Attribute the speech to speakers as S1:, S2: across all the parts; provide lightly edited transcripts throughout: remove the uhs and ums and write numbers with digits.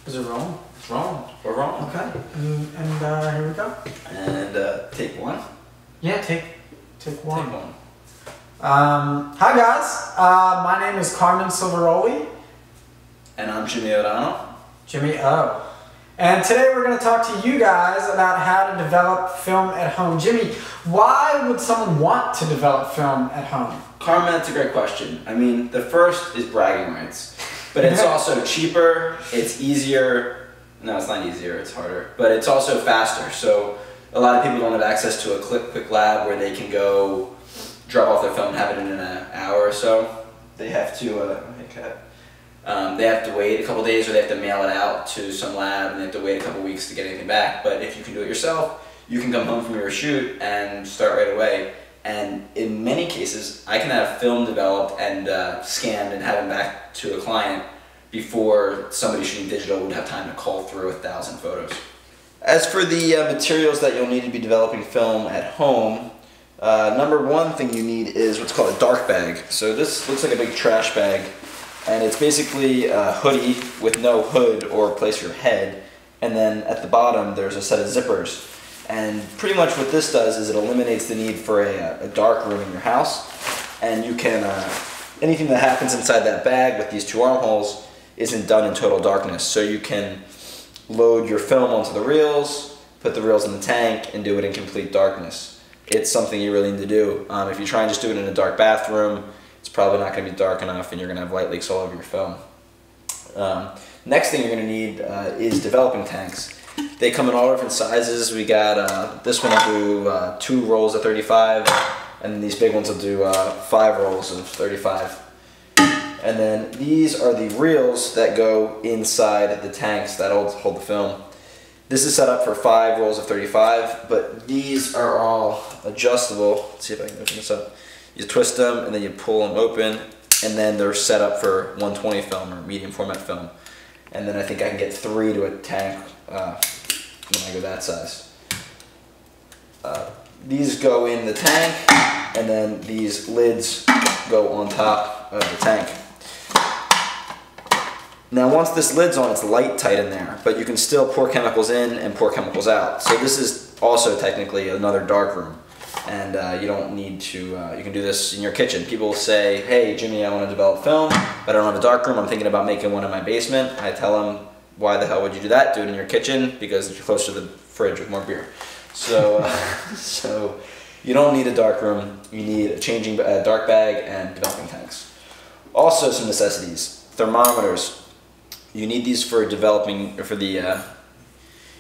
S1: Is it wrong?
S2: It's wrong. We're wrong.
S1: Okay. And here we go.
S2: And take one.
S1: Yeah, take one.
S2: Take one.
S1: Hi guys. My name is Carmine Silveroli.
S2: And I'm Jimmy O'Donnell.
S1: Jimmy O. And today we're going to talk to you guys about how to develop film at home. Jimmy, why would someone want to develop film at home?
S2: Carmen, that's a great question. I mean, the first is bragging rights. But it's also cheaper, it's easier. No, it's not easier, it's harder. But it's also faster. So a lot of people don't have access to a quick lab where they can go drop off their film and have it in an hour or so. They have to, they have to wait a couple days, or they have to mail it out to some lab and they have to wait a couple weeks to get anything back. But if you can do it yourself, you can come home from your shoot and start right away. And in many cases, I can have film developed and scanned and have it back to a client before somebody shooting digital would have time to call through 1,000 photos. As for the materials that you'll need to be developing film at home, number one thing you need is what's called a dark bag. So this looks like a big trash bag, and it's basically a hoodie with no hood or place for your head, and then at the bottom there's a set of zippers. And pretty much what this does is it eliminates the need for a dark room in your house, and you can, anything that happens inside that bag with these two armholes isn't done in total darkness. So you can load your film onto the reels, put the reels in the tank, and do it in complete darkness. It's something you really need to do. If you try and just do it in a dark bathroom, it's probably not going to be dark enough and you're going to have light leaks all over your film. Next thing you're going to need is developing tanks. They come in all different sizes. We got this one will do 2 rolls of 35, and these big ones will do 5 rolls of 35. And then these are the reels that go inside the tanks that hold the film. This is set up for 5 rolls of 35, but these are all adjustable. Let's see if I can open this up. You twist them and then you pull them open, and then they're set up for 120 film or medium format film. And then I think I can get 3 to a tank when I go that size. These go in the tank, and then these lids go on top of the tank. Now once this lid's on, it's light tight in there, but you can still pour chemicals in and pour chemicals out. So this is also technically another dark room, and you don't need to, you can do this in your kitchen. People say, hey Jimmy, I want to develop film, but I don't have a dark room. I'm thinking about making one in my basement. I tell them, why the hell would you do that? Do it in your kitchen, because you're close to the fridge with more beer. So, so you don't need a dark room. You need a dark bag and developing tanks. Also some necessities: thermometers. You need these for developing, you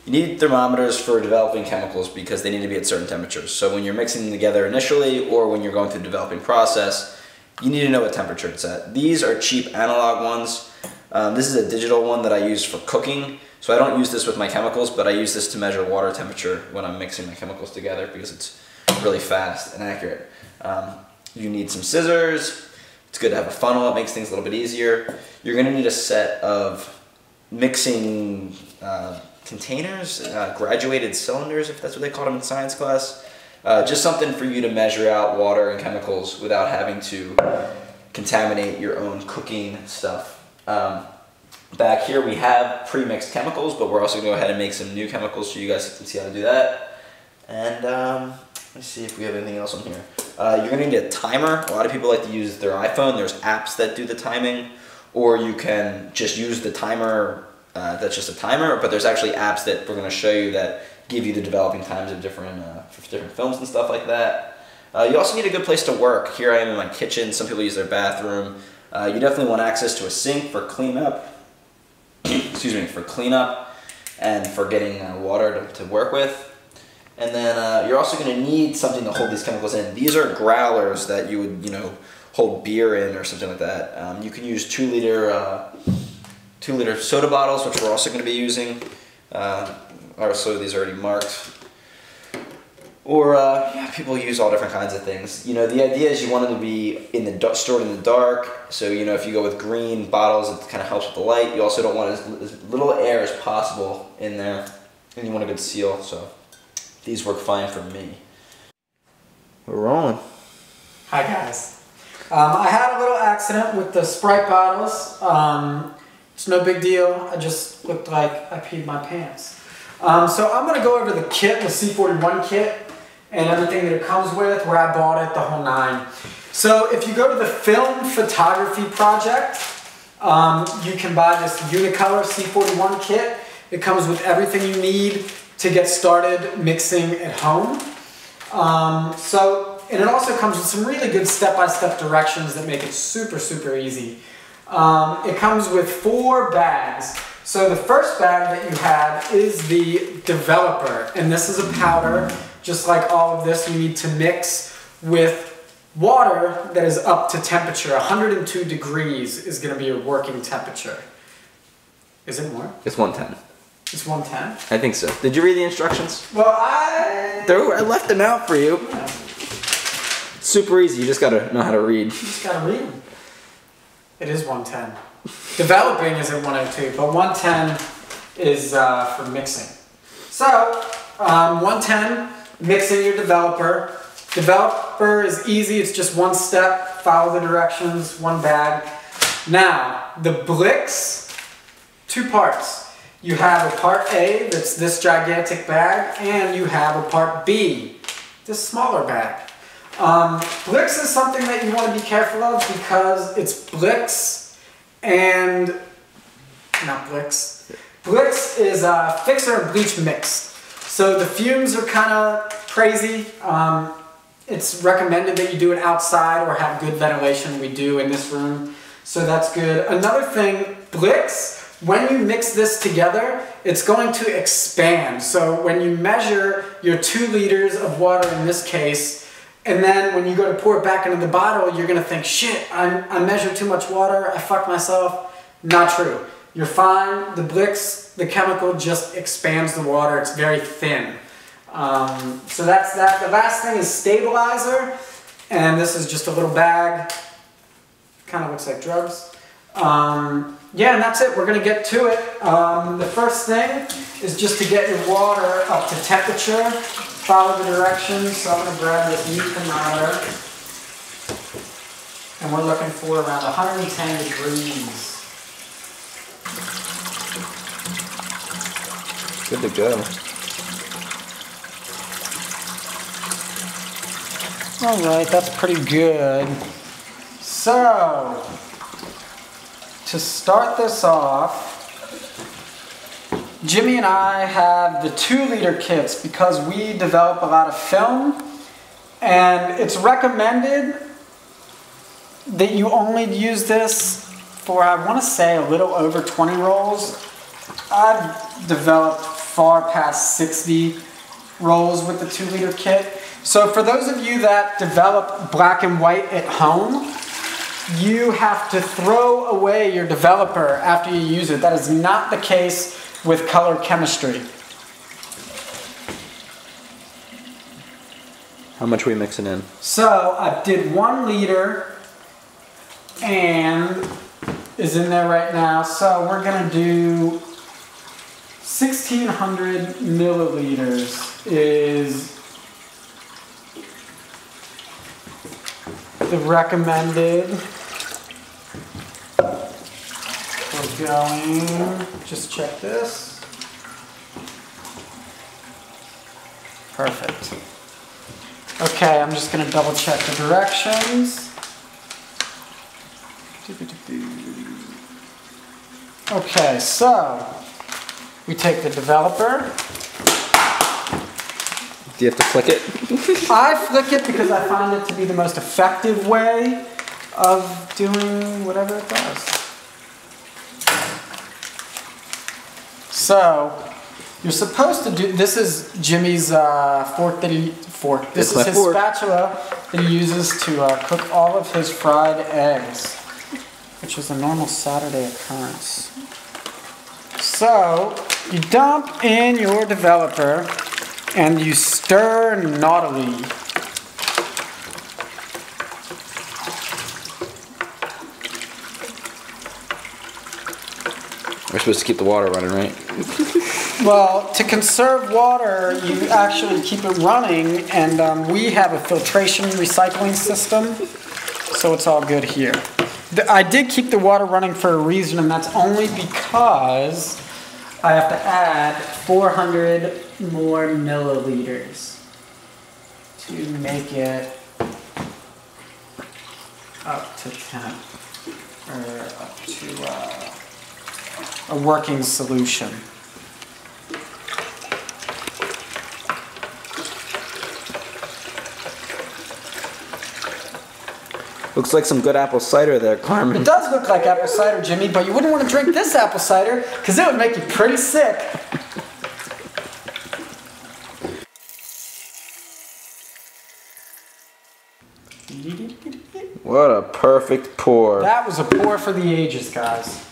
S2: need thermometers for developing chemicals because they need to be at certain temperatures. So when you're mixing them together initially, or when you're going through the developing process, you need to know what temperature it's at. These are cheap analog ones. This is a digital one that I use for cooking. So I don't use this with my chemicals, but I use this to measure water temperature when I'm mixing my chemicals together because it's really fast and accurate. You need some scissors. It's good to have a funnel. It makes things a little bit easier. You're going to need a set of mixing containers, graduated cylinders, if that's what they call them in science class. Just something for you to measure out water and chemicals without having to contaminate your own cooking stuff. Back here we have pre-mixed chemicals, but we're also going to go ahead and make some new chemicals so you guys can see how to do that. And let's see if we have anything else on here. You're going to need a timer. A lot of people like to use their iPhone. There's apps that do the timing, or you can just use the timer. That's just a timer, but there's actually apps that we're going to show you that give you the developing times of different films and stuff like that. You also need a good place to work. Here I am in my kitchen. Some people use their bathroom. You definitely want access to a sink for cleanup. Excuse me, for cleanup and for getting water to work with. And then you're also going to need something to hold these chemicals in. These are growlers that you would, hold beer in or something like that. You can use 2 liter soda bottles, which we're also going to be using. Also, these are already marked. Or yeah, people use all different kinds of things. The idea is you want them to be stored in the dark. So if you go with green bottles, it kind of helps with the light. You also don't want as little air as possible in there, and you want a good seal. So these work fine for me. We're rolling.
S1: Hi guys. I had a little accident with the Sprite bottles. It's no big deal. I just looked like I peed my pants. So I'm going to go over the kit, the C41 kit, and everything that it comes with, where I bought it, the whole nine. So if you go to the Film Photography Project, you can buy this Unicolor C41 kit. It comes with everything you need to get started mixing at home. And it also comes with some really good step-by-step directions that make it super, super easy. It comes with 4 bags. So the first bag that you have is the developer, and this is a powder. Just like all of this, you need to mix with water that is up to temperature. 102 degrees is going to be your working temperature. Is it more?
S2: It's 110.
S1: It's 110?
S2: I think so. Did you read the instructions?
S1: Well, I
S2: left them out for you.
S1: Yeah.
S2: Super easy. You just gotta know how to read.
S1: You just gotta read them. It is 110. Developing is at 102, but 110 is for mixing. So, 110, mixing your developer. Developer is easy. It's just one step. Follow the directions, one bag. Now, the Blix, 2 parts. You have a part A, that's this gigantic bag, and you have a part B, this smaller bag. Blix is something that you want to be careful of because it's Blix and, not Blix. Blix is fixer and bleach mixed. So the fumes are kind of crazy. It's recommended that you do it outside or have good ventilation. We do in this room, so that's good. Another thing, Blix, when you mix this together, it's going to expand. So when you measure your 2 liters of water in this case, and then when you go to pour it back into the bottle, you're going to think, shit, I measured too much water, I fucked myself. Not true. You're fine. The Blix, the chemical, just expands the water. It's very thin. So that's that. The last thing is stabilizer, and this is just a little bag. Kind of looks like drugs. Yeah, and that's it. We're going to get to it. The first thing is just to get your water up to temperature. Follow the directions. So I'm going to grab this heat thermometer. And we're looking for around 110 degrees.
S2: Good to go.
S1: Alright, that's pretty good. So, to start this off, Jimmy and I have the 2-liter kits because we develop a lot of film, and it's recommended that you only use this for, I want to say, a little over 20 rolls. I've developed far past 60 rolls with the 2-liter kit. So for those of you that develop black and white at home, you have to throw away your developer after you use it. That is not the case with color chemistry.
S2: How much are we mixing in?
S1: So I did 1 liter and is in there right now. So we're going to do 1,600 milliliters is the recommended. We're going, just check this. Perfect. Okay, I'm just going to double check the directions. Okay, so we take the developer.
S2: Do you have to flick it?
S1: I flick it because I find it to be the most effective way of doing whatever it does. So, you're supposed to do, this is Jimmy's fork that he, this is his spatula that he uses to cook all of his fried eggs, which is a normal Saturday occurrence. So, you dump in your developer and you stir naughtily.
S2: We're supposed to keep the water running, right?
S1: Well, to conserve water, you actually keep it running, and we have a filtration recycling system, so it's all good here. I did keep the water running for a reason, and that's only because I have to add 400 more milliliters to make it up to temp, or up to a working solution.
S2: Looks like some good apple cider there, Carmen.
S1: It does look like apple cider, Jimmy, but you wouldn't want to drink this apple cider because it would make you pretty sick.
S2: What a perfect pour.
S1: That was a pour for the ages, guys.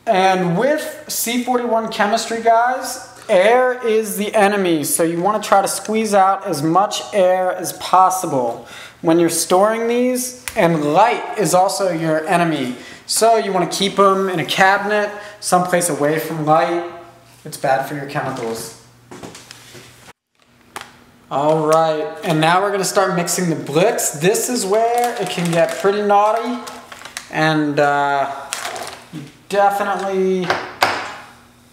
S1: And with C41 chemistry, guys, air is the enemy, so you want to try to squeeze out as much air as possible when you're storing these, and light is also your enemy. So you want to keep them in a cabinet, someplace away from light. It's bad for your chemicals. Alright, and now we're going to start mixing the Blix. This is where it can get pretty naughty, and you definitely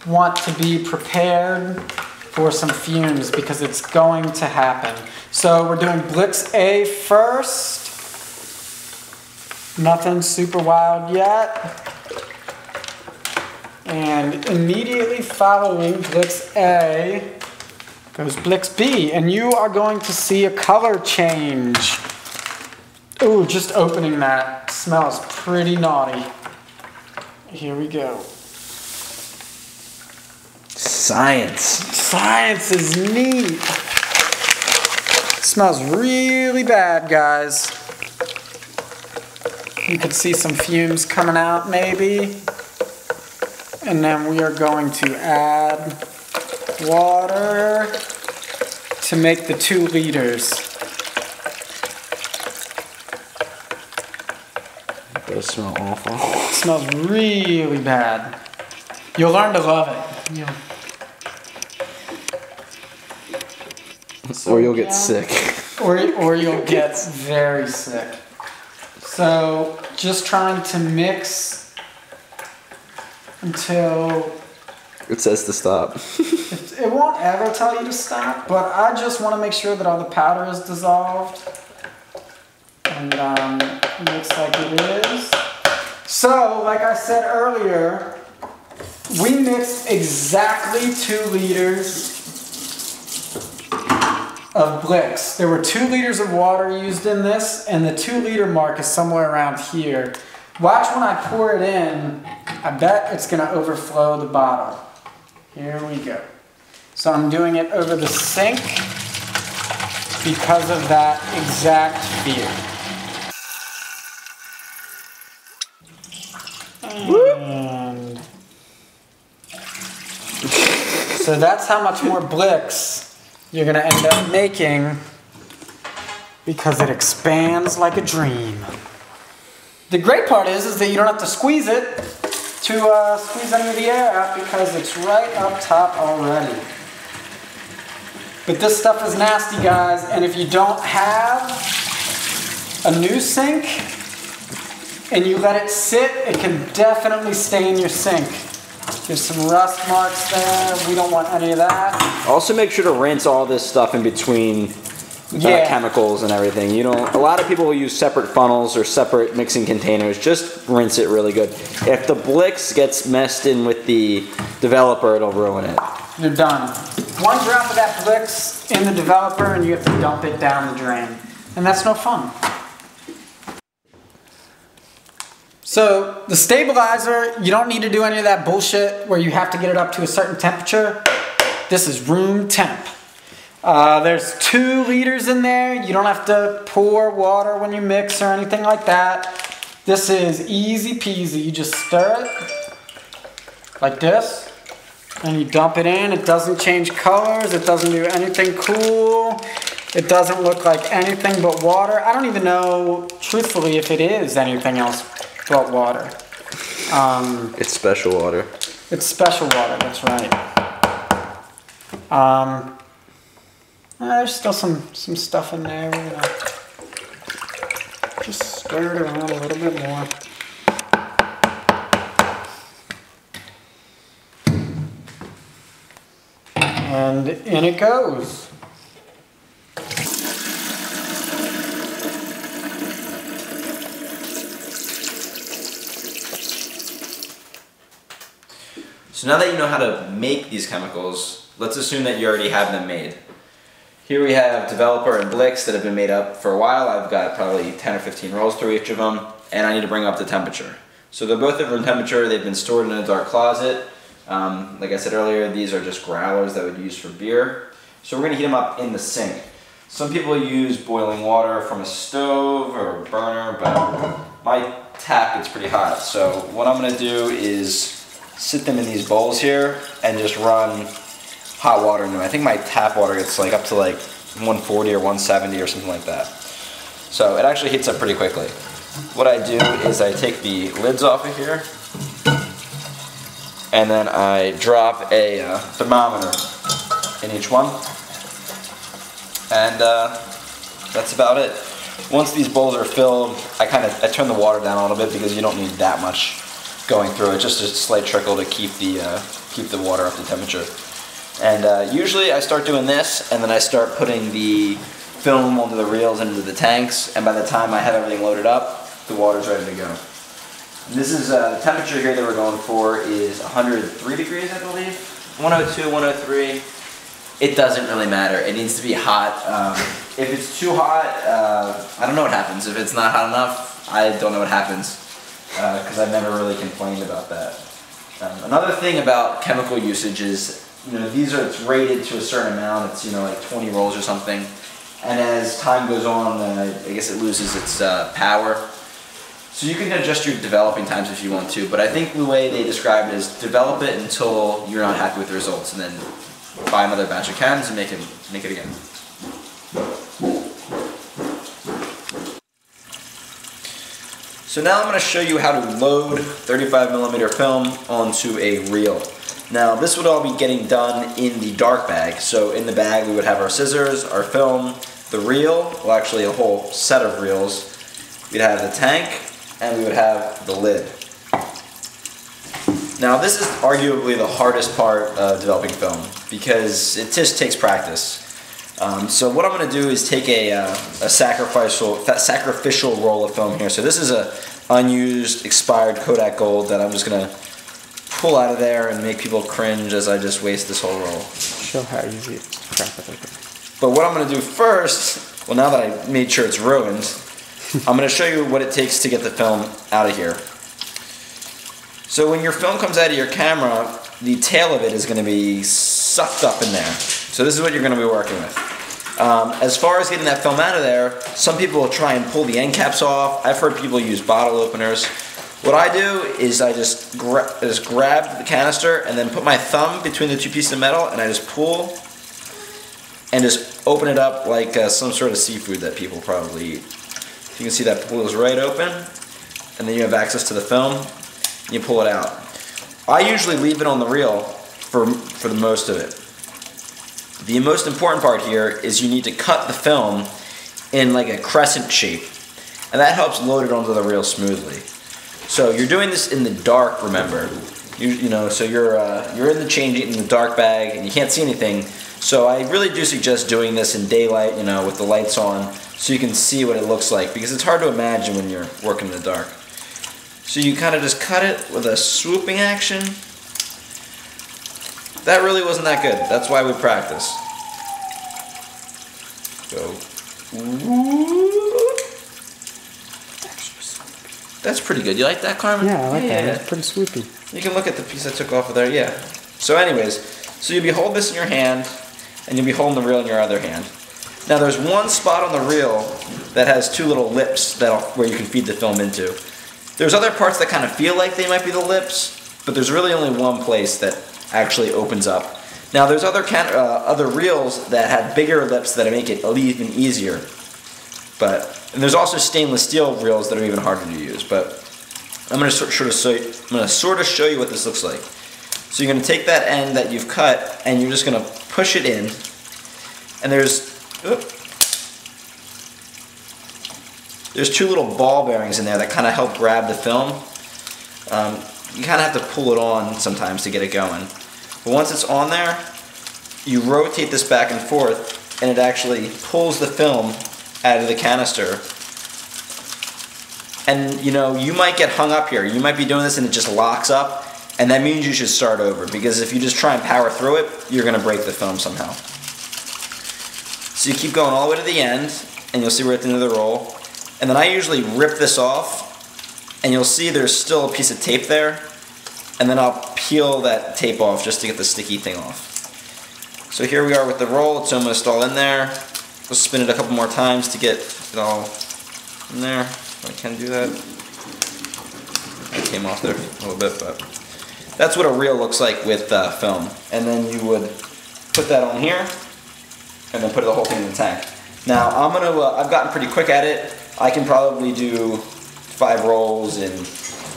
S1: want to be prepared for some fumes because it's going to happen. So we're doing Blix A first. Nothing super wild yet. And immediately following Blix A goes Blix B, and you are going to see a color change. Ooh, just opening that smells pretty naughty. Here we go.
S2: Science.
S1: Science is neat. Smells really bad, guys. You can see some fumes coming out maybe. And then we are going to add water to make the 2 liters.
S2: It does smell awful.
S1: It smells really bad. You'll learn to love it. Yeah.
S2: Or you'll get sick.
S1: Or you'll get very sick. So just trying to mix until
S2: it says to stop.
S1: it won't ever tell you to stop, but I just want to make sure that all the powder is dissolved. And it looks like it is. So, like I said earlier, we mixed exactly 2 liters of Blix. There were 2 liters of water used in this, and the 2 liter mark is somewhere around here. Watch when I pour it in, I bet it's going to overflow the bottle. Here we go. So I'm doing it over the sink because of that exact fear. And so that's how much more Blix you're going to end up making because it expands like a dream. The great part is that you don't have to squeeze it to squeeze any of the air out because it's right up top already. But this stuff is nasty, guys, and if you don't have a new sink and you let it sit, it can definitely stain your sink. There's some rust marks there. We don't want any of that.
S2: Also, make sure to rinse all this stuff in between chemicals and everything. You know, a lot of people will use separate funnels or separate mixing containers. Just rinse it really good. If the Blix gets messed in with the developer, it'll ruin it.
S1: You're done. 1 drop of that Blix in the developer and you have to dump it down the drain. And that's no fun. So the stabilizer, you don't need to do any of that bullshit where you have to get it up to a certain temperature. This is room temp. There's 2 liters in there. You don't have to pour water when you mix or anything like that. This is easy peasy. You just stir it like this and you dump it in. It doesn't change colors. It doesn't do anything cool. It doesn't look like anything but water. I don't even know, truthfully, if it is anything else but water.
S2: It's special water.
S1: It's special water, that's right. There's still some stuff in there. We're gonna Stir it around a little bit more. And in it goes.
S2: So now that you know how to make these chemicals, let's assume that you already have them made. Here we have Developer and Blix that have been made up for a while. I've got probably 10 or 15 rolls through each of them, and I need to bring up the temperature. So they're both at room temperature. They've been stored in a dark closet. Like I said earlier, these are just growlers that would use for beer. So we're going to heat them up in the sink. Some people use boiling water from a stove or a burner, but my tap gets pretty hot. So what I'm going to do is sit them in these bowls here and just run hot water into them. I think my tap water gets like up to like 140 or 170 or something like that. So it actually heats up pretty quickly. What I do is I take the lids off of here and then I drop a thermometer in each one, and that's about it. Once these bowls are filled, I turn the water down a little bit because you don't need that much going through it, just a slight trickle to keep the water up to temperature. And usually I start doing this, and then I start putting the film onto the reels and into the tanks, and by the time I have everything loaded up, the water's ready to go. And this is the temperature here that we're going for is 103 degrees, I believe. 102, 103. It doesn't really matter. It needs to be hot. If it's too hot, I don't know what happens. If it's not hot enough, I don't know what happens. Because I've never really complained about that. Another thing about chemical usage is, it's rated to a certain amount. It's, like 20 rolls or something. And as time goes on, I guess it loses its power. So you can adjust your developing times if you want to, but I think the way they describe it is develop it until you're not happy with the results, and then buy another batch of cans and make it again. So now I'm going to show you how to load 35mm film onto a reel. Now this would all be getting done in the dark bag. So in the bag we would have our scissors, our film, the reel, well actually a whole set of reels. We'd have the tank, and we would have the lid. Now this is arguably the hardest part of developing film because it just takes practice. So what I'm going to do is take a sacrificial roll of film here. So this is a unused, expired Kodak Gold that I'm just going to pull out of there and make people cringe as I just waste this whole roll.
S1: Show how easy it is to crap it open.
S2: But what I'm going to do first, well now that I made sure it's ruined, I'm going to show you what it takes to get the film out of here. So when your film comes out of your camera, the tail of it is going to be sucked up in there. So this is what you're going to be working with. As far as getting that film out of there, some people will try and pull the end caps off. I've heard people use bottle openers. What I do is I just grab the canister and then put my thumb between the two pieces of metal and I just pull and just open it up like some sort of seafood that people probably eat. You can see that pulls right open, and then you have access to the film, and you pull it out. I usually leave it on the reel for the most of it. The most important part here is you need to cut the film in like a crescent shape, and that helps load it onto the reel smoothly. So you're doing this in the dark, remember. So you're in the dark bag, and you can't see anything. So I really do suggest doing this in daylight, with the lights on, so you can see what it looks like, because it's hard to imagine when you're working in the dark. So you kind of just cut it with a swooping action. That really wasn't that good. That's why we practice. Go. That's pretty good. You like that, Carmine?
S1: Yeah, I like that. It's pretty swoopy.
S2: You can look at the piece I took off of there, yeah. So anyways, so you'll be holding this in your hand, and you'll be holding the reel in your other hand. Now there's one spot on the reel that has two little lips where you can feed the film into. There's other parts that kind of feel like they might be the lips, but there's really only one place that actually opens up. Now there's other reels that have bigger lips that make it even easier. And there's also stainless steel reels that are even harder to use. But I'm going to sort of show you what this looks like. So you're going to take that end that you've cut, and you're just going to push it in. And there's there's two little ball bearings in there that kind of help grab the film. You kind of have to pull it on sometimes to get it going. But once it's on there, you rotate this back and forth, and it actually pulls the film out of the canister. And you know, you might get hung up here. You might be doing this and it just locks up, and that means you should start over, because if you just try and power through it, you're gonna break the film somehow. So you keep going all the way to the end, and you'll see we're at the end of the roll. And then I usually rip this off, and you'll see there's still a piece of tape there, and then I'll peel that tape off just to get the sticky thing off. So here we are with the roll. It's almost all in there. We'll spin it a couple more times to get it all in there. I can do that. It came off there a little bit, but that's what a reel looks like with film. And then you would put that on here, and then put the whole thing in the tank. Now I've gotten pretty quick at it. I can probably do 5 rolls in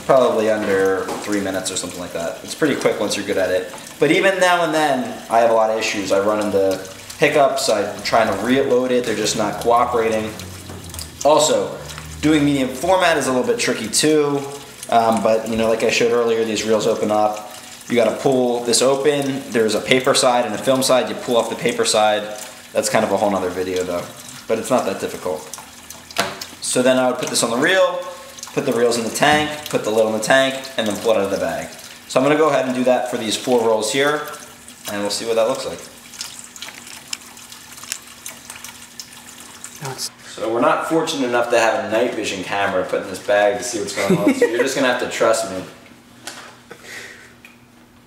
S2: probably under 3 minutes or something like that. It's pretty quick once you're good at it. But even now and then, I have a lot of issues. I run into hiccups. I'm trying to reload it. They're just not cooperating. Also, doing medium format is a little bit tricky too. But you know, like I showed earlier, these reels open up. You got to pull this open. There's a paper side and a film side. You pull off the paper side. That's kind of a whole nother video though. But it's not that difficult. So then I would put this on the reel, put the reels in the tank, put the lid on the tank, and then pull it out of the bag. So I'm going to go ahead and do that for these 4 rolls here, and we'll see what that looks like. So we're not fortunate enough to have a night vision camera put in this bag to see what's going on, so you're just going to have to trust me.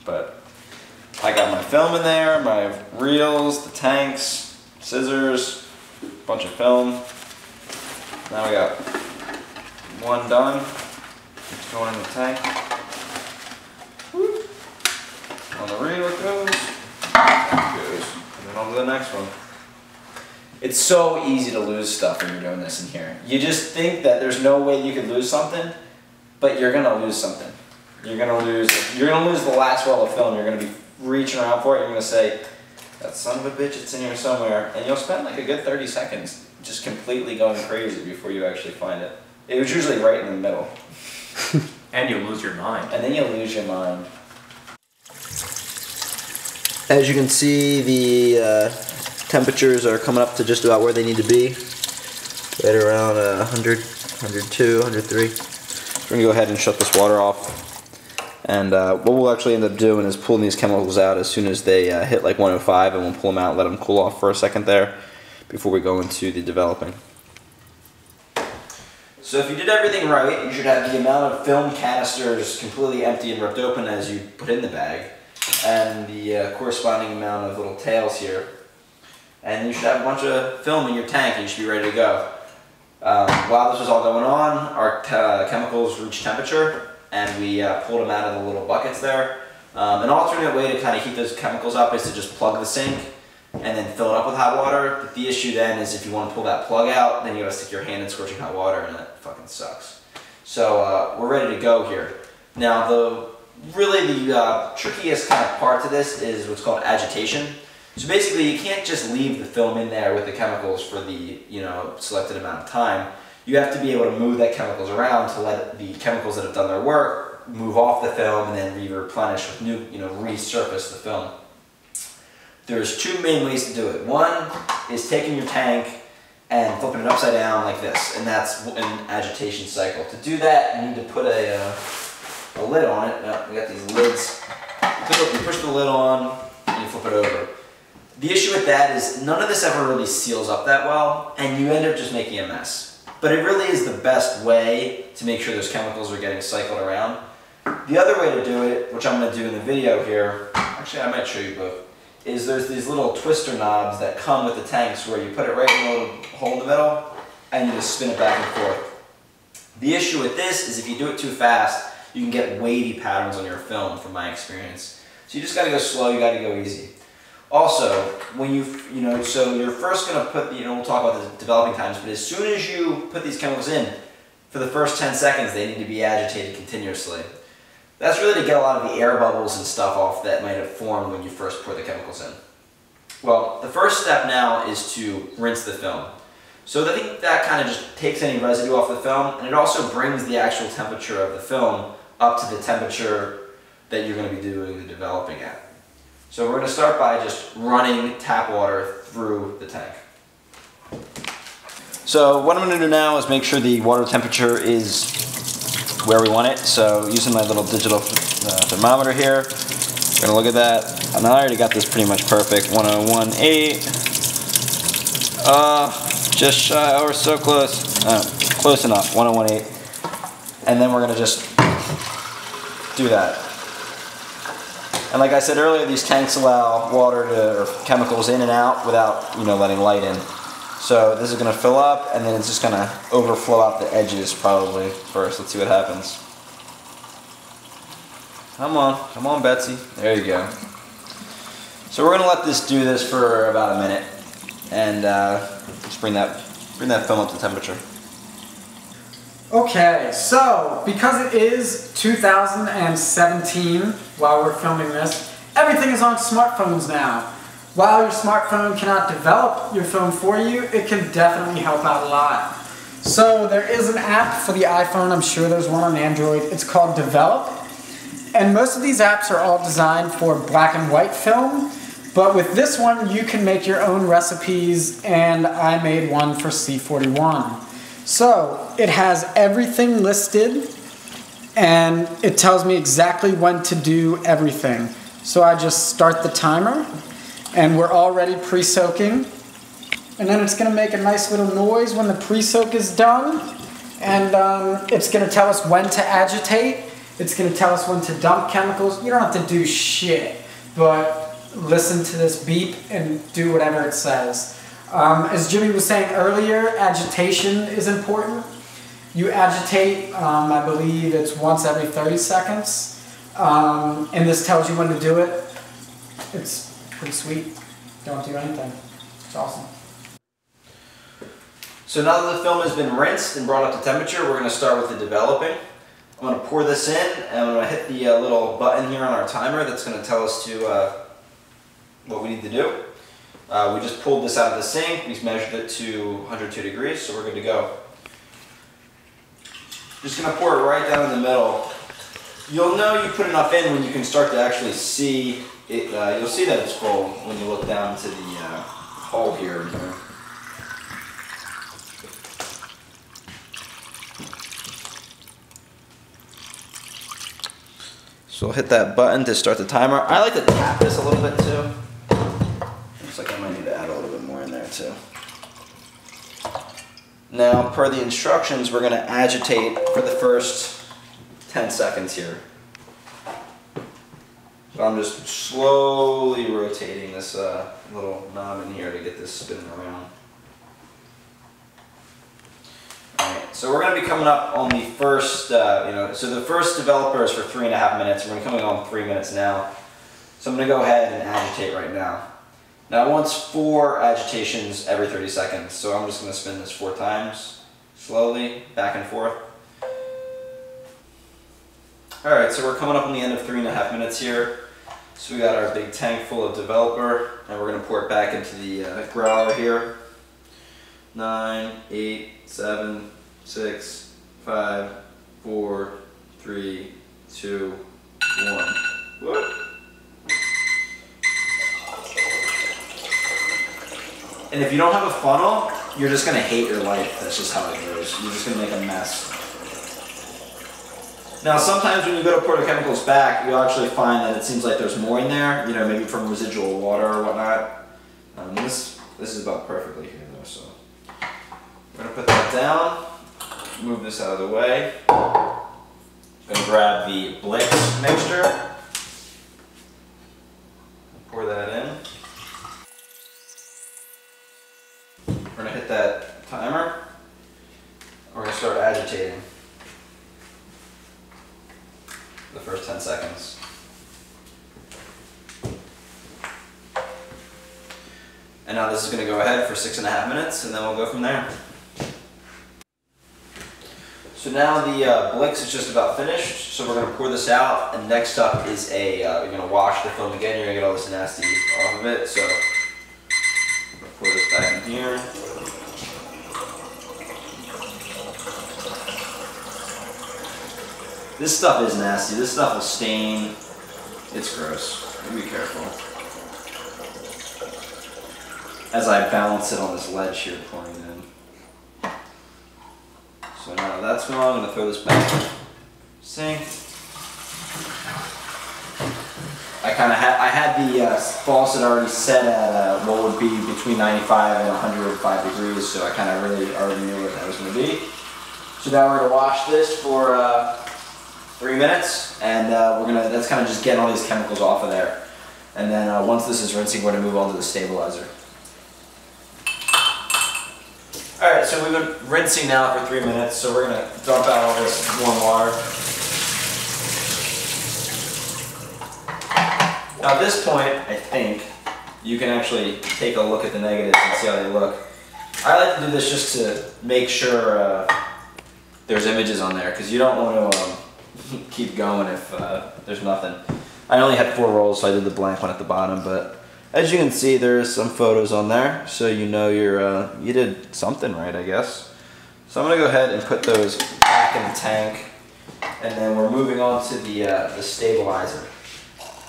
S2: But I got my film in there, my reels, the tanks, scissors, a bunch of film. Now we got 1 done. It's going in the tank. Woo. On the reel it goes. And then on to the next one. It's so easy to lose stuff when you're doing this in here. You just think that there's no way you could lose something, but you're gonna lose something. You're gonna lose the last roll of film. You're gonna be reaching around for it. You're gonna say, "That son of a bitch, it's in here somewhere," and you'll spend like a good 30 seconds just completely going crazy before you actually find it. It was usually right in the middle.
S3: And you'll lose your mind.
S2: And then you'll lose your mind. As you can see, the temperatures are coming up to just about where they need to be. Right around 100, 102, 103. We're going to go ahead and shut this water off. And what we'll actually end up doing is pulling these chemicals out as soon as they hit like 105, and we'll pull them out and let them cool off for a second there before we go into the developing. So if you did everything right, you should have the amount of film canisters completely empty and ripped open as you put in the bag, and the corresponding amount of little tails here. And you should have a bunch of film in your tank and you should be ready to go. While this was all going on, our chemicals reached temperature, and we pulled them out of the little buckets there. An alternate way to kind of heat those chemicals up is to just plug the sink and then fill it up with hot water. But the issue then is if you want to pull that plug out, then you gotta stick your hand in scorching hot water, and that fucking sucks. So we're ready to go here. Now the trickiest kind of part to this is what's called agitation. So basically you can't just leave the film in there with the chemicals for the selected amount of time. You have to be able to move that chemicals around to let the chemicals that have done their work move off the film and then replenish with new, resurface the film. There's 2 main ways to do it. One is taking your tank and flipping it upside down like this, and that's an agitation cycle. To do that, you need to put a lid on it. Now, we got these lids. You push the lid on and you flip it over. The issue with that is none of this ever really seals up that well, and you end up just making a mess. But it really is the best way to make sure those chemicals are getting cycled around. The other way to do it, which I'm going to do in the video here, actually I might show you both, is there's these little twister knobs that come with the tanks where you put it right in the little hole in the middle and you just spin it back and forth. The issue with this is if you do it too fast, you can get wavy patterns on your film from my experience. So you just got to go slow, you got to go easy. Also, when so you're first going to put, we'll talk about the developing times, but as soon as you put these chemicals in, for the first 10 seconds they need to be agitated continuously. That's really to get a lot of the air bubbles and stuff off that might have formed when you first pour the chemicals in. Well, the first step now is to rinse the film. So I think that kind of just takes any residue off the film, and it also brings the actual temperature of the film up to the temperature that you're going to be doing the developing at. So we're going to start by just running tap water through the tank. So what I'm going to do now is make sure the water temperature is where we want it. So using my little digital thermometer here, we're going to look at that. And I already got this pretty much perfect. 101.8. Just shy. Oh, we're so close. Close enough. 101.8. And then we're going to just do that. And like I said earlier, these tanks allow water to, or chemicals in and out without, letting light in. So this is going to fill up, and then it's just going to overflow out the edges probably first. Let's see what happens. Come on, Betsy. There you go. So we're going to let this do this for about a minute, and just bring that film up to temperature.
S1: Okay, so because it is 2017 while we're filming this, everything is on smartphones now. While your smartphone cannot develop your film for you, it can definitely help out a lot. So there is an app for the iPhone, I'm sure there's one on Android, it's called Develop. And most of these apps are all designed for black and white film, but with this one you can make your own recipes, and I made one for C41. So it has everything listed, and it tells me exactly when to do everything. So I just start the timer, and we're already pre-soaking. And then it's going to make a nice little noise when the pre-soak is done. And it's going to tell us when to agitate. It's going to tell us when to dump chemicals. You don't have to do shit, but listen to this beep and do whatever it says. As Jimmy was saying earlier, agitation is important. You agitate, I believe it's once every 30 seconds. And this tells you when to do it. It's pretty sweet. Don't do anything. It's awesome.
S2: So now that the film has been rinsed and brought up to temperature, we're going to start with the developing. I'm going to pour this in, and I'm going to hit the little button here on our timer that's going to tell us what we need to do. We just pulled this out of the sink, we measured it to 102 degrees, so we're good to go. Just going to pour it right down in the middle. You'll know you put enough in when you can start to actually see it. You'll see that it's full when you look down to the hole here. So I'll hit that button to start the timer. I like to tap this a little bit too. Looks like I might need to add a little bit more in there too. Now, per the instructions, we're going to agitate for the first 10 seconds here. So I'm just slowly rotating this little knob in here to get this spinning around. Alright, so we're going to be coming up on the first, so the first developer is for 3.5 minutes. We're going to be coming on 3 minutes now. So I'm going to go ahead and agitate right now. Now it wants 4 agitations every 30 seconds, so I'm just going to spin this 4 times, slowly, back and forth. Alright, so we're coming up on the end of 3.5 minutes here. So we got our big tank full of developer, and we're going to pour it back into the growler here. 9, 8, 7, 6, 5, 4, 3, 2, 1. Whoop. And if you don't have a funnel, you're just going to hate your life. That's just how it goes. You're just going to make a mess. Now, sometimes when you go to pour the chemicals back, you'll actually find that it seems like there's more in there, maybe from residual water or whatnot. This is about perfectly here though, so. We're going to put that down, move this out of the way. I'm going to grab the Blix mixture, pour that in. We're going to hit that timer. We're going to start agitating the first 10 seconds. And now this is going to go ahead for 6.5 minutes, and then we'll go from there. So now the Blix is just about finished, so we're going to pour this out, and next up is you're going to wash the film again. You're going to get all this nasty off of it, so I'm going to pour this back in here. This stuff is nasty. This stuff will stain. It's gross. Be careful. As I balance it on this ledge here, pouring it in. So now that's gone. I'm going to throw this back in the sink. I had the faucet already set at what would be between 95 and 105 degrees, so I kind of really already knew what that was going to be. So now we're going to wash this for 3 minutes, and that's kind of just getting all these chemicals off of there. And then once this is rinsing, we're going to move on to the stabilizer. Alright, so we've been rinsing now for 3 minutes, so we're going to dump out all this warm water. Now at this point, I think, you can actually take a look at the negatives and see how they look. I like to do this just to make sure there's images on there, because you don't want to keep going if there's nothing. I only had 4 rolls, so I did the blank one at the bottom, but as you can see, there's some photos on there, so you know you did something right, I guess. So I'm going to go ahead and put those back in the tank, and then we're moving on to the stabilizer.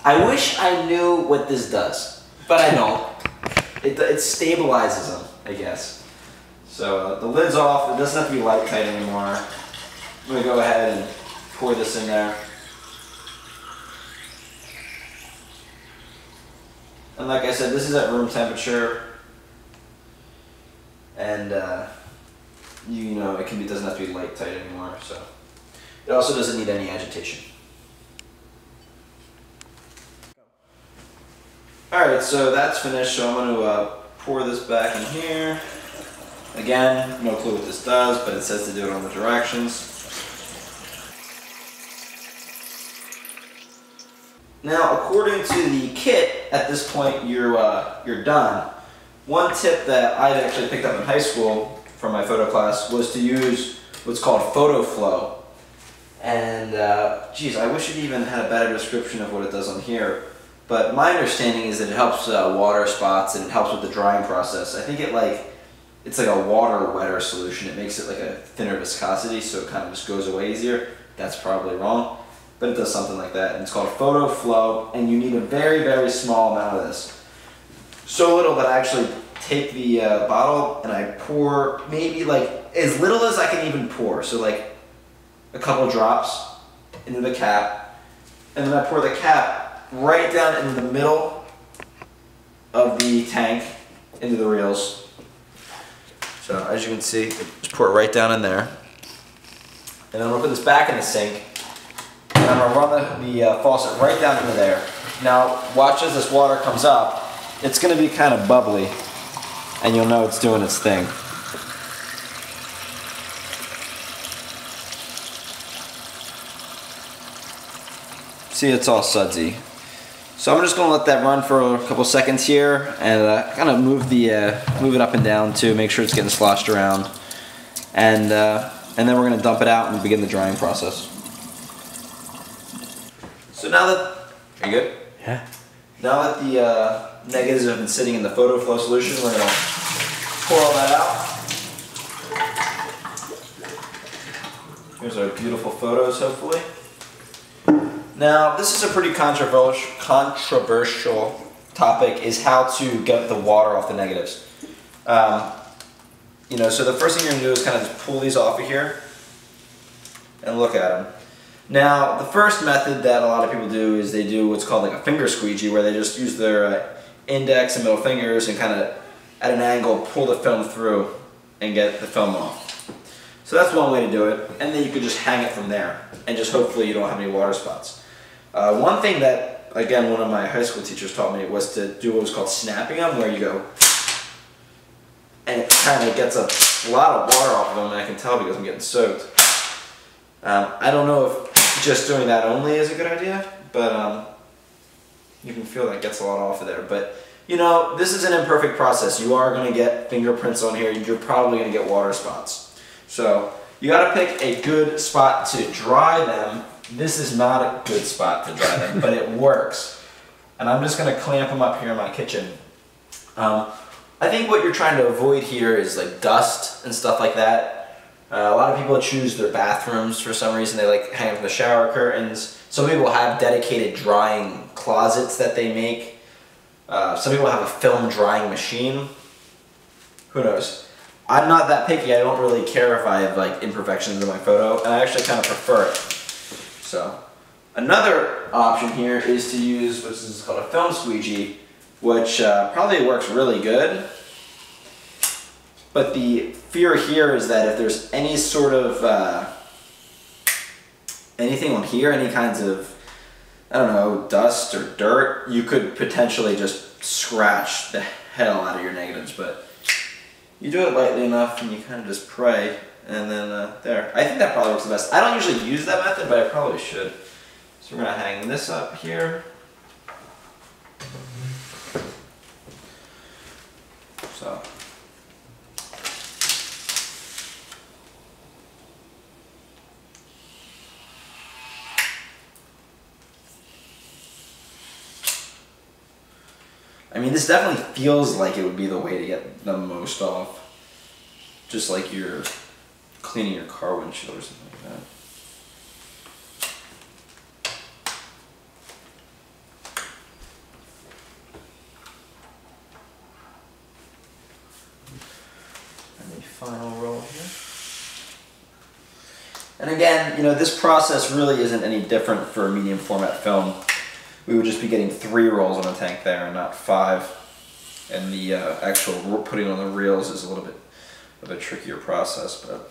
S2: I wish I knew what this does, but I don't. It stabilizes them, I guess. So the lid's off. It doesn't have to be light tight anymore. I'm going to go ahead and pour this in there. And like I said, this is at room temperature. And you know, it doesn't have to be light tight anymore. So it also doesn't need any agitation. Alright, so that's finished, so I'm going to pour this back in here. Again, no clue what this does, but it says to do it on the directions. Now, according to the kit, at this point you're done. One tip that I actually picked up in high school from my photo class was to use what's called photo flow. And geez, I wish it even had a better description of what it does on here. But my understanding is that it helps water spots and it helps with the drying process. I think it's like a water wetter solution. It makes it like a thinner viscosity, so it kind of just goes away easier. That's probably wrong, but it does something like that. And it's called photo flow, and you need a very, very small amount of this. So little that I actually take the bottle and I pour maybe like as little as I can even pour. So like a couple drops into the cap, and then I pour the cap right down into the middle of the tank, into the reels. So as you can see, just pour it right down in there. And then I'm going to put this back in the sink, and I'm going to run the faucet right down into there. Now watch as this water comes up. It's going to be kind of bubbly, and you'll know it's doing its thing. See, it's all sudsy. So I'm just going to let that run for a couple seconds here, and kind of move it up and down to make sure it's getting sloshed around, and then we're going to dump it out and begin the drying process. So now that, are you good?
S1: Yeah.
S2: Now that the negatives have been sitting in the photo flow solution, we're going to pour all that out. Here's our beautiful photos, hopefully. Now, this is a pretty controversial topic, is how to get the water off the negatives. You know, so the first thing you're going to do is kind of just pull these off of here and look at them. Now, the first method that a lot of people do is they do what's called like a finger squeegee, where they just use their index and middle fingers and kind of at an angle pull the film through and get the film off. So that's one way to do it, and then you could just hang it from there and just hopefully you don't have any water spots. One thing that, again, one of my high school teachers taught me was to do what was called snapping them, where you go, and it kind of gets a lot of water off of them, and I can tell because I'm getting soaked. I don't know if just doing that only is a good idea, but you can feel that gets a lot off of there. But, you know, this is an imperfect process. You are going to get fingerprints on here. You're probably going to get water spots. So you got to pick a good spot to dry them. This is not a good spot to dry them, but it works. And I'm just going to clamp them up here in my kitchen. I think what you're trying to avoid here is like dust and stuff like that. A lot of people choose their bathrooms for some reason. They like hang from the shower curtains. Some people have dedicated drying closets that they make. Some people have a film drying machine. Who knows? I'm not that picky. I don't really care if I have like imperfections in my photo, and I actually kind of prefer it. So, another option here is to use, which is called a film squeegee, which probably works really good. But the fear here is that if there's any sort of anything on here, any kinds of, I don't know, dust or dirt, you could potentially just scratch the hell out of your negatives. But you do it lightly enough and you kind of just pray, and then there. I think that probably works the best. I don't usually use that method, but I probably should. So we're going to hang this up here. So. I mean, this definitely feels like it would be the way to get the most off. Just like you're cleaning your car windshield or something like that. And the final roll here. And again, you know, this process really isn't any different for a medium format film. We would just be getting 3 rolls on a tank there and not 5. And the actual putting on the reels is a little bit of a trickier process, but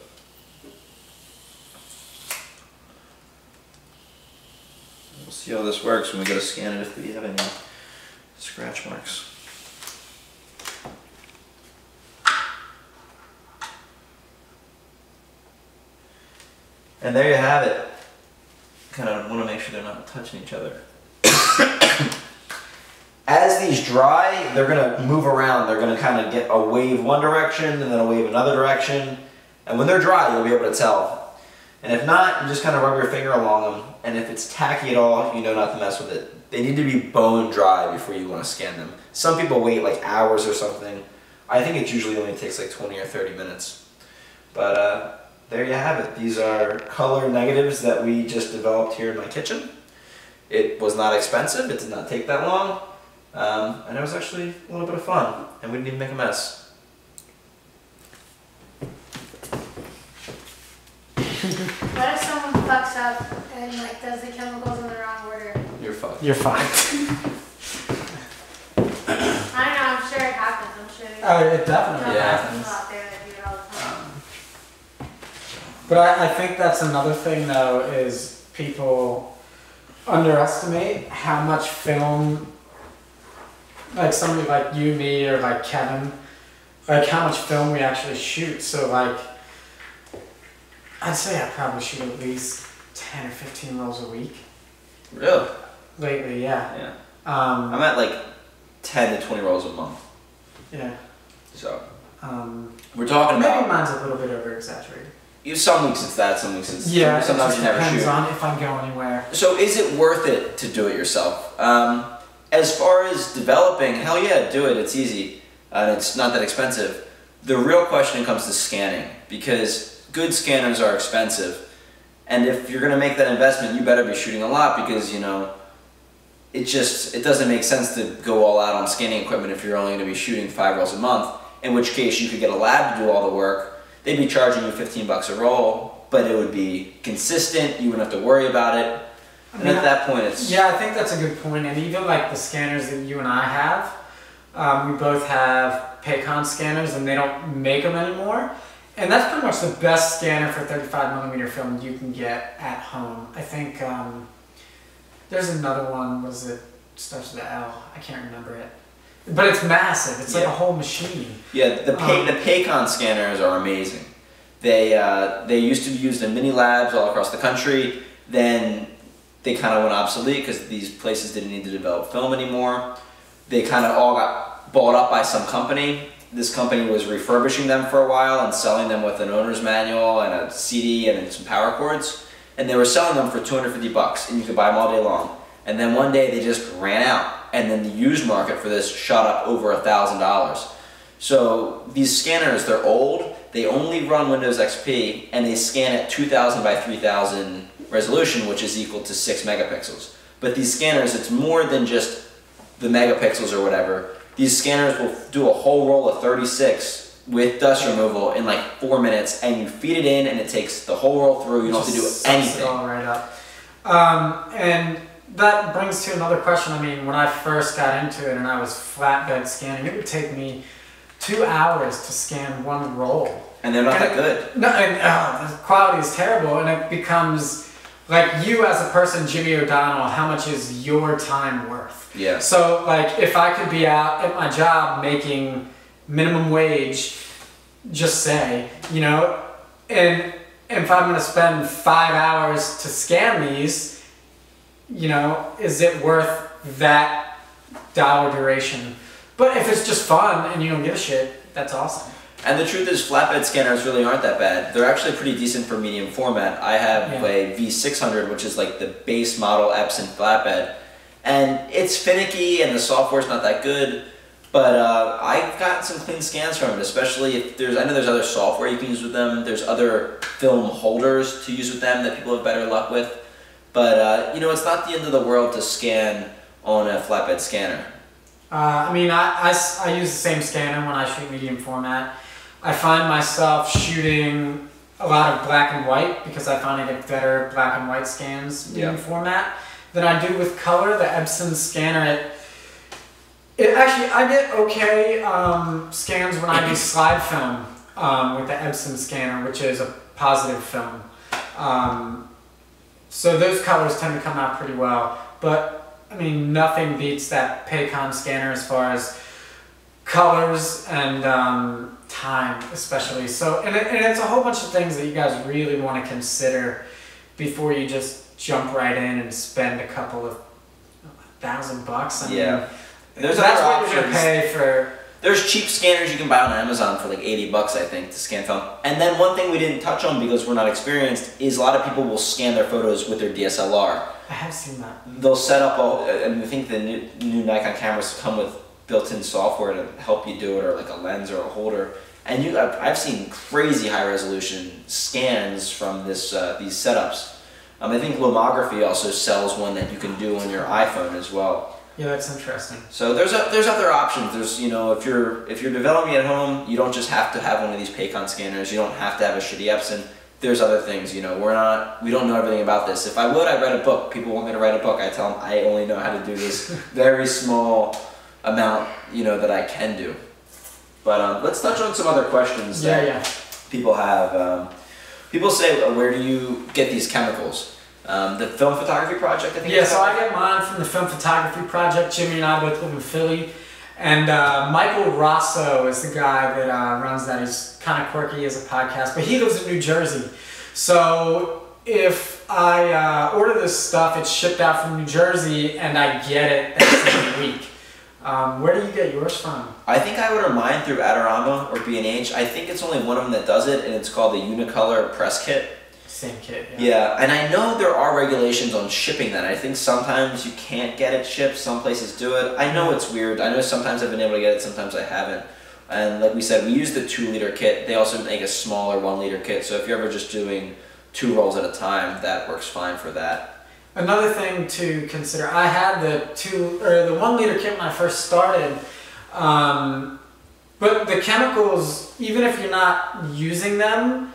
S2: we'll see how this works when we go to scan it if we have any scratch marks. And there you have it. Kind of want to make sure they're not touching each other. As these dry, they're going to move around. They're going to kind of get a wave one direction and then a wave another direction. And when they're dry, you'll be able to tell. And if not, you just kind of rub your finger along them. And if it's tacky at all, you know not to mess with it. They need to be bone dry before you want to scan them. Some people wait like hours or something. I think it usually only takes like 20 or 30 minutes. But there you have it. These are color negatives that we just developed here in my kitchen. It was not expensive. It did not take that long. And it was actually a little bit of fun, and we didn't even make a mess.
S4: What if someone fucks up and like does the chemicals in the wrong order?
S2: You're fucked.
S1: You're fine.
S4: I don't know, I'm sure it happens. I'm sure
S1: Oh, it definitely
S4: there's
S1: happens.
S4: people out there that do it all the time.
S1: But I think that's another thing though, is people underestimate how much film, like somebody like you, me, or like Kevin, like how much film we actually shoot. So like, I'd say I probably shoot at least 10 or 15 rolls a week.
S2: Really?
S1: Lately, yeah.
S2: Yeah. I'm at like 10 to 20 rolls a month.
S1: Yeah.
S2: So, we're talking
S1: maybe
S2: about...
S1: mine's a little bit over exaggerated.
S2: Some weeks it's that, some weeks it's...
S1: Yeah,
S2: sometimes
S1: it
S2: you
S1: just
S2: never
S1: depends
S2: shoot.
S1: on if I go anywhere.
S2: So is it worth it to do it yourself? As far as developing, hell yeah, do it. It's easy. And it's not that expensive. The real question comes to scanning, because good scanners are expensive. And if you're going to make that investment, you better be shooting a lot, because, you know, it doesn't make sense to go all out on scanning equipment if you're only going to be shooting 5 rolls a month, in which case you could get a lab to do all the work. They'd be charging you $15 a roll, but it would be consistent, you wouldn't have to worry about it. And at that point it's...
S1: Yeah, I think that's a good point. And even like the scanners that you and I have, we both have Paycon scanners and they don't make them anymore. And that's pretty much the best scanner for 35mm film you can get at home. I think there's another one, what is it? Starts with an L. I can't remember it. But it's massive. It's like a whole machine.
S2: Yeah, the Paycon scanners are amazing. They used to be used in mini labs all across the country. Then they kind of went obsolete because these places didn't need to develop film anymore. They kind of all got bought up by some company. This company was refurbishing them for a while and selling them with an owner's manual and a CD and some power cords. And they were selling them for $250 and you could buy them all day long. And then one day they just ran out. And then the used market for this shot up over $1,000. So these scanners, they're old. they only run Windows XP, and they scan at 2000 by 3000 resolution, which is equal to 6 megapixels. But these scanners, it's more than just the megapixels or whatever. These scanners will do a whole roll of 36 with dust removal in like 4 minutes, and you feed it in, and it takes the whole roll through. You don't have to do anything.
S1: It all right up. And that brings to another question. I mean, when I first got into it and I was flatbed scanning, it would take me 2 hours to scan one roll.
S2: And they're not that good.
S1: No, and the quality is terrible, and it becomes like, you as a person, Jimmy O'Donnell, how much is your time worth?
S2: Yeah.
S1: So like, if I could be out at my job making minimum wage, just say, you know, and if I'm going to spend 5 hours to scan these, you know, is it worth that dollar duration? But if it's just fun and you don't give a shit, that's awesome.
S2: And the truth is, flatbed scanners really aren't that bad. They're actually pretty decent for medium format. I have a V600, which is like the base model Epson flatbed, and it's finicky and the software's not that good. But I've gotten some clean scans from it, especially if I know there's other software you can use with them. There's other film holders to use with them that people have better luck with. But you know, it's not the end of the world to scan on a flatbed scanner.
S1: I mean, I use the same scanner when I shoot medium format. I find myself shooting a lot of black and white because I find I get better black and white scans medium format than I do with color. The Epson scanner, actually, I get okay scans when I do slide film with the Epson scanner, which is a positive film. So those colors tend to come out pretty well. But I mean, nothing beats that Paycom scanner as far as colors and time, especially. So, and it's a whole bunch of things that you guys really want to consider before you just jump right in and spend a couple of $1,000. I mean,
S2: that's
S1: what you're gonna pay for.
S2: There's cheap scanners you can buy on Amazon for like $80, I think, to scan film. And then one thing we didn't touch on because we're not experienced is a lot of people will scan their photos with their DSLR.
S1: I have seen that.
S2: They'll set up and I think the new Nikon cameras come with built-in software to help you do it, or like a lens or a holder. And I've seen crazy high-resolution scans from these setups. I think Lomography also sells one that you can do on your iPhone as well.
S1: Yeah, that's interesting.
S2: So there's other options. There's, you know, if you're developing at home, you don't just have to have one of these Paycom scanners. You don't have to have a shitty Epson. There's other things. You know, we don't know everything about this. If I would, I'd write a book. People want me to write a book. I tell them I only know how to do this very small amount, you know, that I can do. But let's touch on some other questions that people have. People say, where do you get these chemicals? The Film Photography Project, I think.
S1: Yeah, so I get mine from the Film Photography Project. Jimmy and I both live in Philly. And Michael Rosso is the guy that runs that. He's kind of quirky as a podcast, but he lives in New Jersey. So if I order this stuff, it's shipped out from New Jersey, and I get it that same week. Where do you get yours from?
S2: I think I order mine through Adorama or B&H. I think it's only one of them that does it, and it's called the Unicolor Press Kit.
S1: Same kit,
S2: yeah. And I know there are regulations on shipping that. I think sometimes you can't get it shipped, some places do it. I know it's weird. I know sometimes I've been able to get it, sometimes I haven't. And like we said, we use the 2-liter kit. They also make a smaller 1-liter kit, so if you're ever just doing 2 rolls at a time, that works fine for that.
S1: Another thing to consider, I had the 1-liter kit when I first started, but the chemicals, even if you're not using them,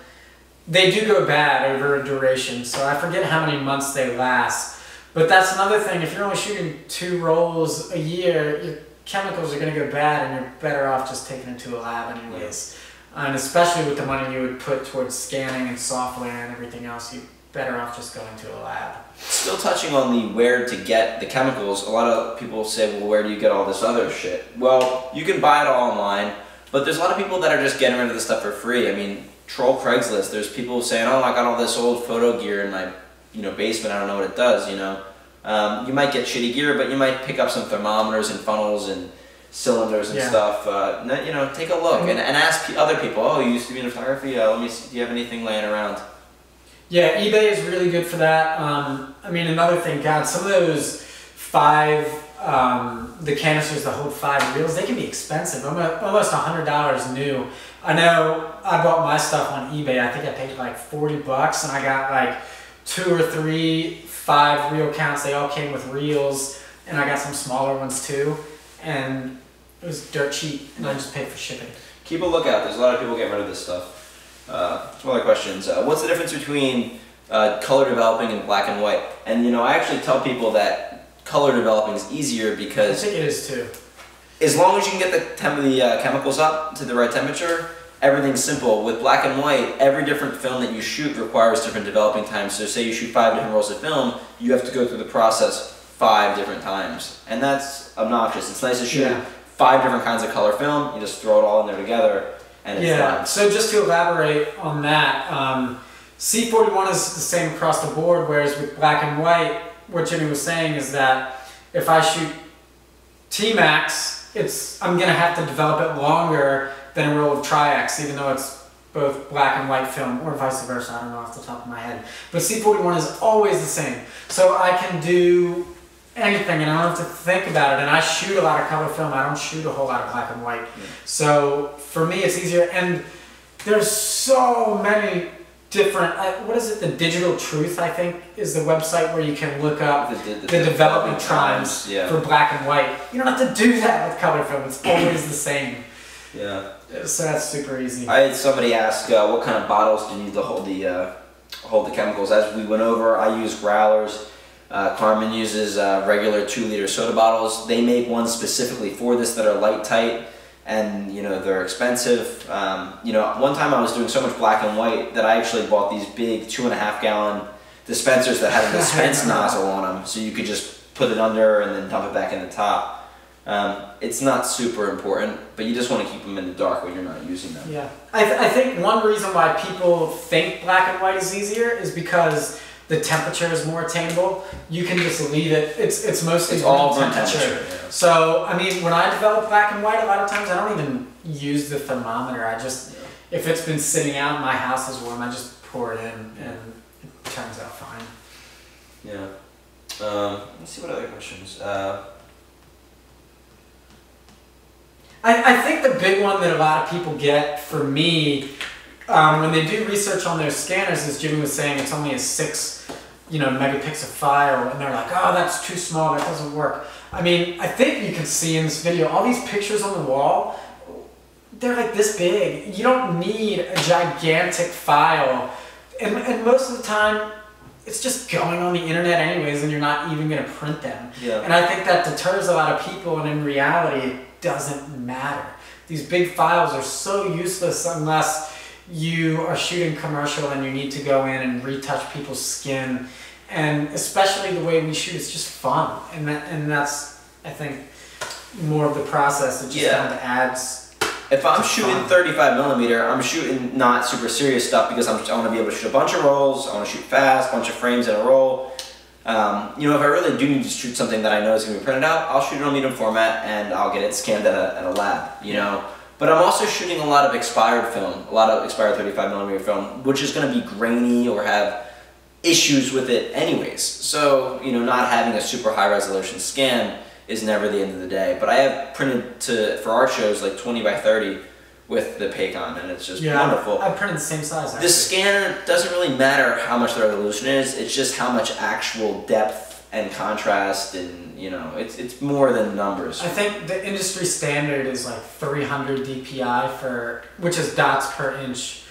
S1: they do go bad over a duration. So I forget how many months they last. But that's another thing, if you're only shooting 2 rolls a year, your chemicals are going to go bad, and you're better off just taking it to a lab anyways. And especially with the money you would put towards scanning and software and everything else, you're better off just going to a lab.
S2: Still touching on the where to get the chemicals, a lot of people say, well, where do you get all this other shit? Well, you can buy it all online, but there's a lot of people that are just getting rid of the stuff for free. I mean, troll Craigslist. There's people saying, oh, I got all this old photo gear in my basement, I don't know what it does, you know. You might get shitty gear, but you might pick up some thermometers and funnels and cylinders and stuff. You know, take a look and ask other people, oh, you used to be in photography? Let me see, do you have anything laying around?
S1: Yeah, eBay is really good for that. I mean, another thing, God, some of those the canisters that hold 5 reels, they can be expensive, almost $100 new. I know I bought my stuff on eBay. I think I paid like $40 and I got like 2 or 3 5-reel counts. They all came with reels, and I got some smaller ones too, and it was dirt cheap, and I just paid for shipping.
S2: Keep a lookout. There's a lot of people getting rid of this stuff. Some other questions. What's the difference between color developing and black and white? And you know, I actually tell people that color developing is easier
S1: I
S2: because
S1: think it is too.
S2: as long as you can get the chemicals up to the right temperature, everything's simple. With black and white, every different film that you shoot requires different developing times. So say you shoot 5 different rolls of film, you have to go through the process 5 different times. And that's obnoxious. It's nice to shoot 5 different kinds of color film. You just throw it all in there together, and it's done.
S1: So just to elaborate on that, C41 is the same across the board, whereas with black and white, what Jimmy was saying is that if I shoot T-Max, I'm going to have to develop it longer than a roll of Tri-X, even though it's both black and white film, or vice versa, I don't know off the top of my head. But C41 is always the same. So I can do anything and I don't have to think about it. And I shoot a lot of color film, I don't shoot a whole lot of black and white. So for me it's easier, and there's so many different, what is it, the Digital Truth, I think, is the website where you can look up the development times for black and white. You don't have to do that with color film, it's always the same.
S2: Yeah.
S1: So that's super easy.
S2: I had somebody ask, what kind of bottles do you need to hold the chemicals? As we went over, I use growlers. Carmine uses regular 2-liter soda bottles. They make ones specifically for this that are light tight, and you know, they're expensive. You know, one time I was doing so much black and white that I actually bought these big 2.5-gallon dispensers that had a dispense nozzle on them, so you could just put it under and then dump it back in the top. It's not super important, but you just want to keep them in the dark when you're not using them.
S1: Yeah, I think one reason why people think black and white is easier is because the temperature is more attainable. You can just leave it. It's mostly
S2: all
S1: room
S2: room
S1: temperature. So I mean, when I develop black and white, a lot of times I don't even use the thermometer. I just, if it's been sitting out and my house is warm, I just pour it in and it turns out fine.
S2: Yeah. Let's see what other questions.
S1: I think the big one that a lot of people get, for me, when they do research on their scanners, as Jimmy was saying, it's only a 6 megapixel file, and they're like, oh, that's too small, that doesn't work. I mean, I think you can see in this video, all these pictures on the wall, they're like this big. You don't need a gigantic file. And most of the time, it's just going on the internet anyways, and you're not even going to print them.
S2: Yeah.
S1: And I think that deters a lot of people, and in reality, it doesn't matter. These big files are so useless unless you are shooting commercial and you need to go in and retouch people's skin. And especially the way we shoot, it's just fun. And that's, I think, more of the process. It just kind of adds.
S2: If I'm shooting 35mm, I'm shooting not super serious stuff because I want to be able to shoot a bunch of rolls. I want to shoot fast, a bunch of frames in a roll. You know, if I really do need to shoot something that I know is going to be printed out, I'll shoot it on medium format and I'll get it scanned at a lab, you know. But I'm also shooting a lot of expired film, a lot of expired 35mm film, which is going to be grainy or have issues with it anyways. So, you know, not having a super high resolution scan is never the end of the day. But I have printed for art shows like 20 by 30 with the Paycon, and it's just wonderful.
S1: I printed the same size, actually.
S2: The scanner doesn't really matter how much the resolution is, it's just how much actual depth and contrast, and you know, it's more than numbers.
S1: I think the industry standard is like 300 DPI which is dots per inch.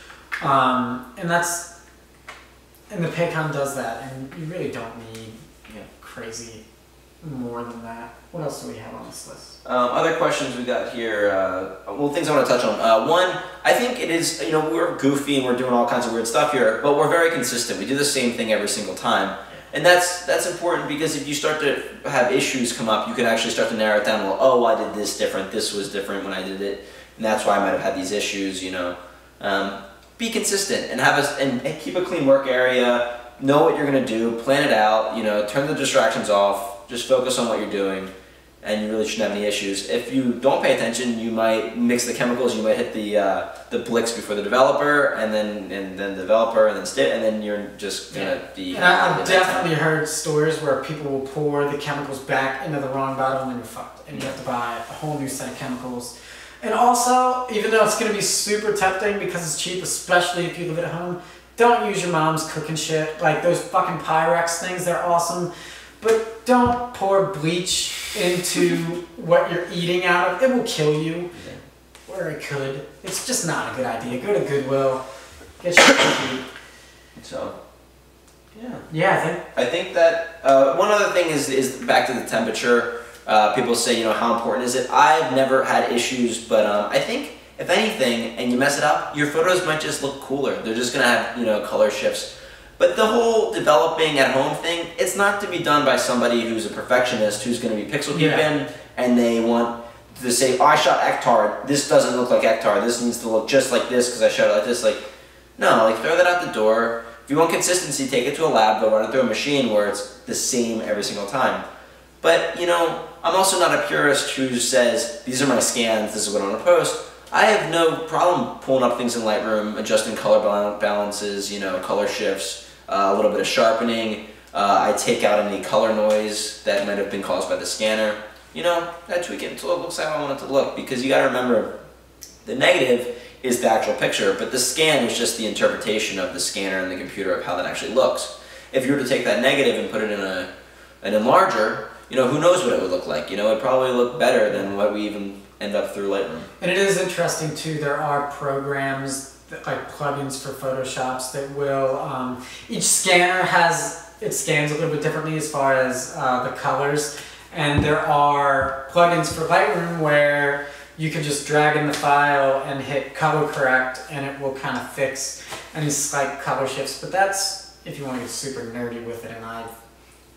S1: And the Paycon does that, and you really don't need crazy more than that. What else do we have on this list?
S2: Other questions we got here, well, things I want to touch on. One, I think it is, you know, we're goofy and we're doing all kinds of weird stuff here, but we're very consistent. We do the same thing every single time. And that's important because if you start to have issues come up, you can actually start to narrow it down. Well, oh, I did this different. This was different when I did it, and that's why I might have had these issues. You know, be consistent and and keep a clean work area. Know what you're gonna do. Plan it out. You know, turn the distractions off. Just focus on what you're doing, and you really shouldn't have any issues. If you don't pay attention, you might mix the chemicals. You might hit the Blix before the developer, and then the developer, and then you're just gonna be.
S1: And I've definitely heard stories where people will pour the chemicals back into the wrong bottle and you're fucked, and you have to buy a whole new set of chemicals. And also, even though it's gonna be super tempting because it's cheap, especially if you live at home, don't use your mom's cooking shit. Like those fucking Pyrex things, they're awesome. But don't pour bleach into what you're eating out of. It will kill you. Or it could. It's just not a good idea. Go to Goodwill. Get your food.
S2: So, yeah.
S1: Yeah,
S2: I think that one other thing is back to the temperature. People say, how important is it? I've never had issues, but I think if anything, and you mess it up, your photos might just look cooler. They're just gonna have color shifts. But the whole developing at home thing, it's not to be done by somebody who's a perfectionist, who's going to be pixel keeping, and they want to say, I shot Ektar, this doesn't look like Ektar, this needs to look just like this because I shot it like this. No, throw that out the door. If you want consistency, take it to a lab, go run it through a machine where it's the same every single time. But, I'm also not a purist who says, these are my scans, this is what I'm going to post. I have no problem pulling up things in Lightroom, adjusting color balances, color shifts, a little bit of sharpening. I take out any color noise that might have been caused by the scanner. I tweak it until it looks how I want it to look, because you got to remember, the negative is the actual picture, but the scan is just the interpretation of the scanner and the computer of how that actually looks. If you were to take that negative and put it in an enlarger, who knows what it would look like. It'd probably look better than what we even end up through Lightroom. And
S1: it is interesting too, there are programs like plugins for Photoshops that will, each scanner it scans a little bit differently as far as the colors, and there are plugins for Lightroom where you can just drag in the file and hit color correct and it will kind of fix any slight color shifts, but that's if you want to get super nerdy with it, and I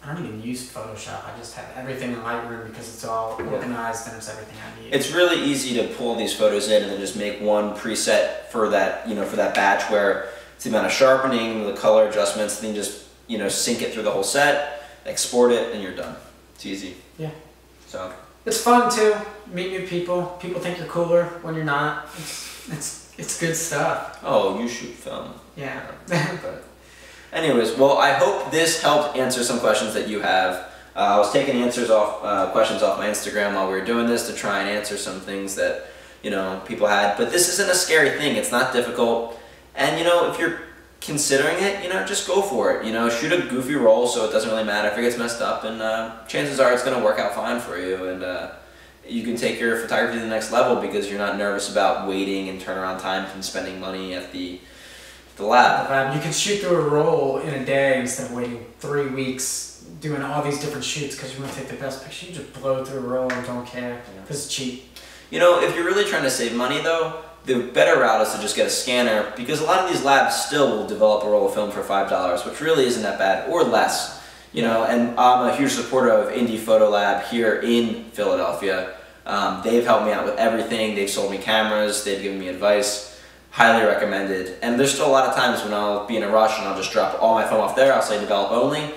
S1: don't even use Photoshop. I just have everything in Lightroom because it's all organized and it's everything I need.
S2: It's really easy to pull these photos in and then just make one preset for that, for that batch where it's the amount of sharpening, the color adjustments, then just, sync it through the whole set, export it, and you're done. It's easy.
S1: Yeah.
S2: So.
S1: It's fun too. Meet new people. People think you're cooler when you're not. It's good stuff.
S2: Oh, you shoot film.
S1: Yeah.
S2: But anyways, well, I hope this helped answer some questions that you have. I was taking questions off my Instagram while we were doing this to try and answer some things that, people had. But this isn't a scary thing. It's not difficult. And, if you're considering it, just go for it. Shoot a goofy roll so it doesn't really matter if it gets messed up. And chances are it's going to work out fine for you. And you can take your photography to the next level because you're not nervous about waiting and turnaround time and spending money at the lab.
S1: You can shoot through a roll in a day instead of waiting 3 weeks doing all these different shoots because you want to take the best picture. You just blow through a roll and don't care because it's cheap.
S2: If you're really trying to save money though, the better route is to just get a scanner, because a lot of these labs still will develop a roll of film for $5, which really isn't that bad, or less. And I'm a huge supporter of Indie Photo Lab here in Philadelphia. They've helped me out with everything. They've sold me cameras. They've given me advice. Highly recommended. And there's still a lot of times when I'll be in a rush and I'll just drop all my film off there. I'll say develop only,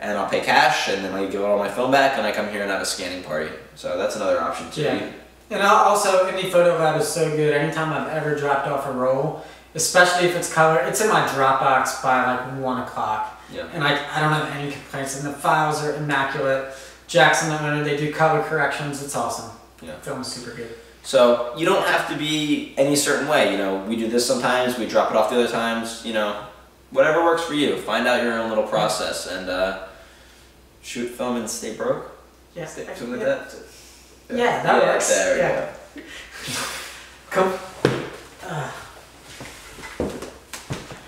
S2: and I'll pay cash, and then I give all my film back, and I come here and have a scanning party. So that's another option too.
S1: Yeah. And also, Indie Photo Lab is so good. Anytime I've ever dropped off a roll, especially if it's color, it's in my Dropbox by like 1 o'clock.
S2: Yeah.
S1: And I don't have any complaints, and the files are immaculate. Jackson, the owner, they do color corrections. It's awesome.
S2: Yeah.
S1: Film is super good.
S2: So you don't have to be any certain way. We do this sometimes, we drop it off the other times. Whatever works for you. Find out your own little process and shoot film and stay broke.
S1: Yeah.
S2: Something like that.
S1: Yeah, that works.
S2: There we go.
S1: Cool.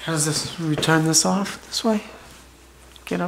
S1: How does this return this off this way?